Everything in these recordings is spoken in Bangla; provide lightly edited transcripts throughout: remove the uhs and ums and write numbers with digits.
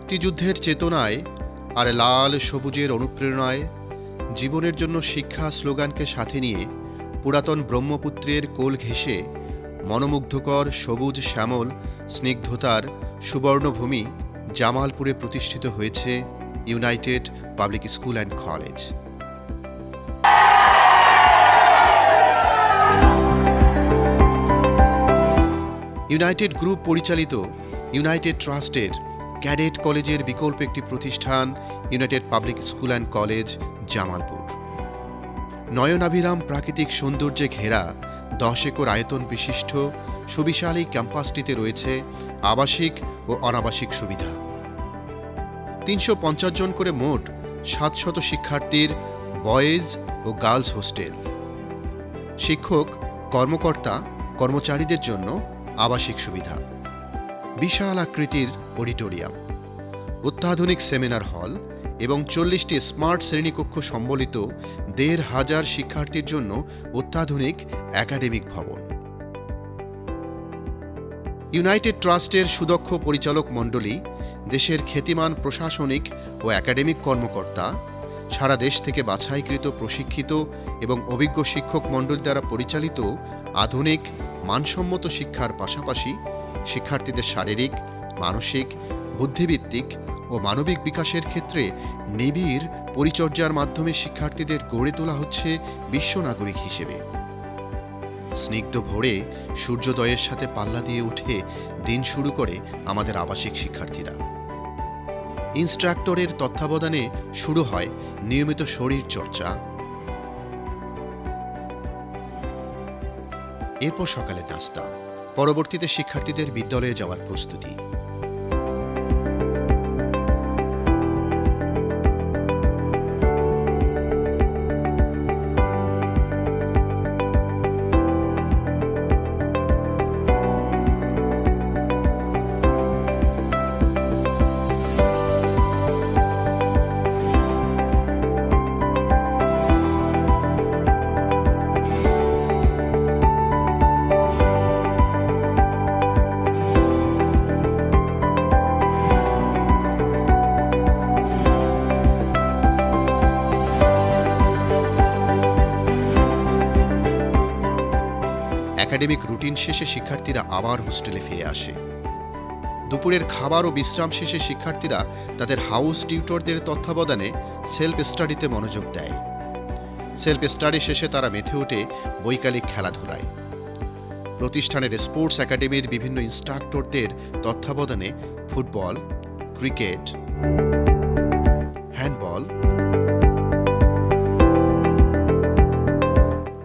মুক্তিযুদ্ধের চেতনায় আর লাল সবুজের অনুপ্রেরণায় জীবনের জন্য শিক্ষা স্লোগানকে সাথে নিয়ে পুরাতন ব্রহ্মপুত্রের কোল ঘেঁষে মনোমুগ্ধকর সবুজ শ্যামল স্নিগ্ধতার সুবর্ণভূমি জামালপুরে প্রতিষ্ঠিত হয়েছে United public school and college. United group পরিচালিত ইউনাইটেড ট্রাস্টের ক্যাডেট কলেজের বিকল্প একটি প্রতিষ্ঠান United public school and college Jamalpur. নয়নাভিরাম প্রাকৃতিক সৌন্দর্যে ঘেরা 10 একর আয়তন বিশিষ্ট সুবিশাল এই ক্যাম্পাসটিতে রয়েছে আবাসিক ও অনাবাসিক সুবিধা। 350 জন করে মোট 700 শিক্ষার্থীর বয়েজ ও গার্লস হোস্টেল, শিক্ষক কর্মকর্তা কর্মচারীদের জন্য আবাসিক সুবিধা, বিশাল আকৃতির অডিটোরিয়াম, অত্যাধুনিক সেমিনার হল এবং 40টি স্মার্ট শ্রেণীকক্ষ সম্বলিত 1500 শিক্ষার্থীর জন্য অত্যাধুনিক একাডেমিক ভবন। ইউনাইটেড ট্রাস্টের সুদক্ষ পরিচালক মণ্ডলী, দেশের খ্যাতিমান প্রশাসনিক ও একাডেমিক কর্মকর্তা, সারা দেশ থেকে বাছাইকৃত প্রশিক্ষিত এবং অভিজ্ঞ শিক্ষক মণ্ডলী দ্বারা পরিচালিত আধুনিক মানসম্মত শিক্ষার পাশাপাশি শিক্ষার্থীদের শারীরিক, মানসিক, বুদ্ধিভিত্তিক ও মানবিক বিকাশের ক্ষেত্রে নিবিড় পরিচর্যার মাধ্যমে শিক্ষার্থীদের গড়ে তোলা হচ্ছে বিশ্ব নাগরিক হিসেবে। স্নিগ্ধ ভোরে সূর্যোদয়ের সাথে পাল্লা দিয়ে উঠে দিন শুরু করে আমাদের আবাসিক শিক্ষার্থীরা। ইনস্ট্রাক্টরের তত্ত্বাবধানে শুরু হয় নিয়মিত শরীর চর্চা। এরপর সকালে নাস্তা, পরবর্তীতে শিক্ষার্থীদের বিদ্যালয়ে যাওয়ার প্রস্তুতি। একাডেমিক রুটিন শেষে শিক্ষার্থীরা আবার হোস্টেলে ফিরে আসে। দুপুরের খাবার ও বিশ্রাম শেষে শিক্ষার্থীরা তাদের হাউস টিউটরদের তত্ত্বাবধানে সেলফ স্টাডিতে মনোযোগ দেয়। সেলফ স্টাডি শেষে তারা মেতে ওঠে বৈকালিক খেলাধুলায়। প্রতিষ্ঠানের স্পোর্টস একাডেমির বিভিন্ন ইনস্ট্রাক্টরদের তত্ত্বাবধানে ফুটবল, ক্রিকেট, হ্যান্ডবল,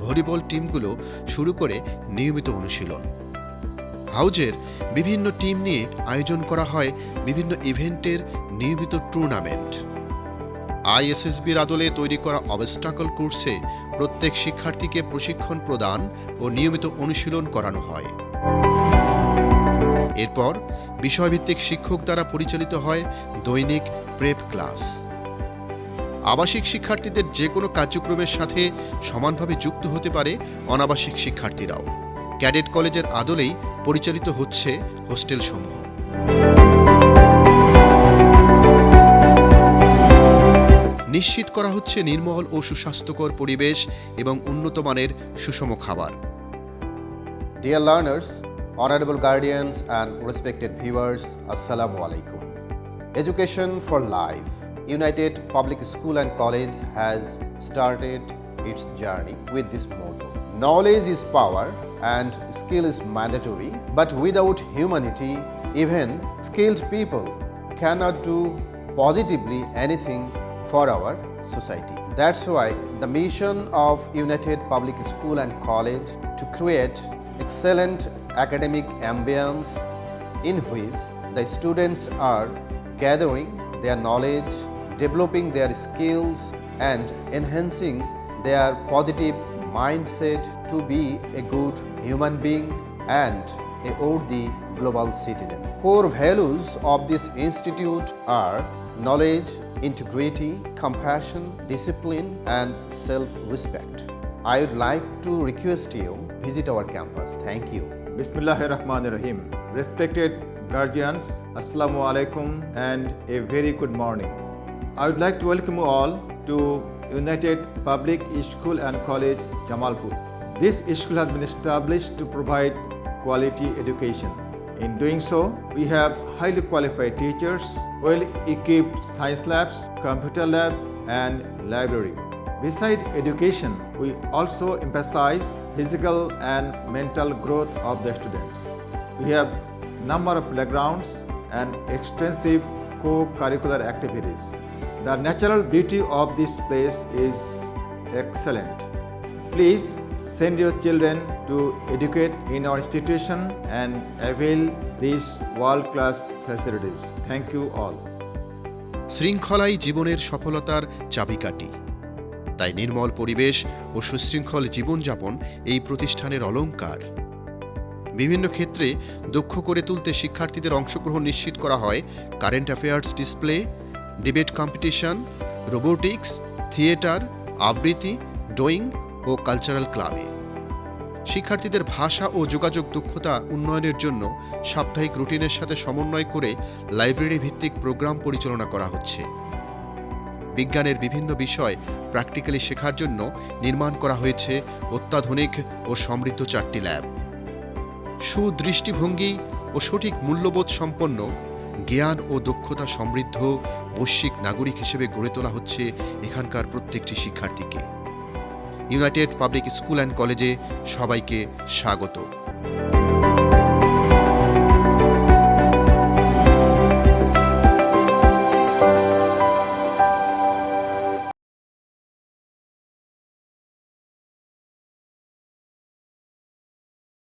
ভলিবল টিমগুলো শুরু করে নিয়মিত অনুশীলন। হাউজের বিভিন্ন টিম নিয়ে আয়োজন করা হয় বিভিন্ন ইভেন্টের নিয়মিত টুর্নামেন্ট। আইএসএসবির আদলে তৈরি করা অবস্টাকল কোর্সে প্রত্যেক শিক্ষার্থীকে প্রশিক্ষণ প্রদান ও নিয়মিত অনুশীলন করানো হয়। এরপর বিষয়ভিত্তিক শিক্ষক দ্বারা পরিচালিত হয় দৈনিক প্রেপ ক্লাস। আবাসিক শিক্ষার্থীদের যে কোনো কার্যক্রমের সাথে সমানভাবে যুক্ত হতে পারে অনাবাসিক শিক্ষার্থীরাও। ক্যাডেট কলেজের আদলেই পরিচালিত হচ্ছে হোস্টেল সমূহ। নিশ্চিত করা হচ্ছে নির্মল ও সুস্বাস্থ্যকর পরিবেশ এবং উন্নত মানের সুষম খাবার। Dear learners, honorable guardians and respected viewers, Assalamu alaikum. Education for life. United Public School and College has started its journey with this motto. Knowledge is power and skill is mandatory, but without humanity, even skilled people cannot do positively anything for our society. That's why the mission of United Public School and College to create excellent academic ambience in which the students are gathering their knowledge, developing their skills and enhancing their positive mindset to be a good human being and a worthy global citizen. Core values of this institute are knowledge, integrity, compassion, discipline and self-respect. I would like to request you visit our campus. Thank you. Bismillahir Rahmanir Rahim. Respected guardians, Assalamu alaikum and a very good morning. I would like to welcome you all to United Public School and College, Jamalpur. This school has been established to provide quality education. In doing so, we have highly qualified teachers, well-equipped science labs, computer lab, and library. Besides education, we also emphasize physical and mental growth of the students. We have number of playgrounds and extensive co-curricular activities. The natural beauty of this place is excellent. Please send your children to educate in our institution and avail these world-class facilities. Thank you all. শৃঙ্খলাই জীবনের সফলতার চাবিকাঠি। তাই নির্মল পরিবেশ ও সুশৃঙ্খল জীবনযাপন এই প্রতিষ্ঠানের অলংকার। বিভিন্ন ক্ষেত্রে দক্ষ করে তুলতে শিক্ষার্থীদের অংশগ্রহণ নিশ্চিত করা হয় current affairs display, debate competition, robotics, theatre, আবৃত্তি, ড্রয়িং ও কালচারাল ক্লাবে। শিক্ষার্থীদের ভাষা ও যোগাযোগ দক্ষতা উন্নয়নের জন্য সাপ্তাহিক রুটিনের সাথে সমন্বয় করে লাইব্রেরি ভিত্তিক প্রোগ্রাম পরিচালনা করা হচ্ছে। বিজ্ঞানের বিভিন্ন বিষয় প্র্যাকটিক্যালি শেখার জন্য নির্মাণ করা হয়েছে অত্যাধুনিক ও সমৃদ্ধ 4টি ল্যাব। সুদৃষ্টিভঙ্গি ও সঠিক মূল্যবোধ সম্পন্ন, জ্ঞান ও দক্ষতা সমৃদ্ধ বৈশ্বিক নাগরিক হিসেবে গড়ে তোলা হচ্ছে এখানকার প্রত্যেকটি শিক্ষার্থীকে। ইউনাইটেড পাবলিক স্কুল অ্যান্ড কলেজে সবাইকে স্বাগত।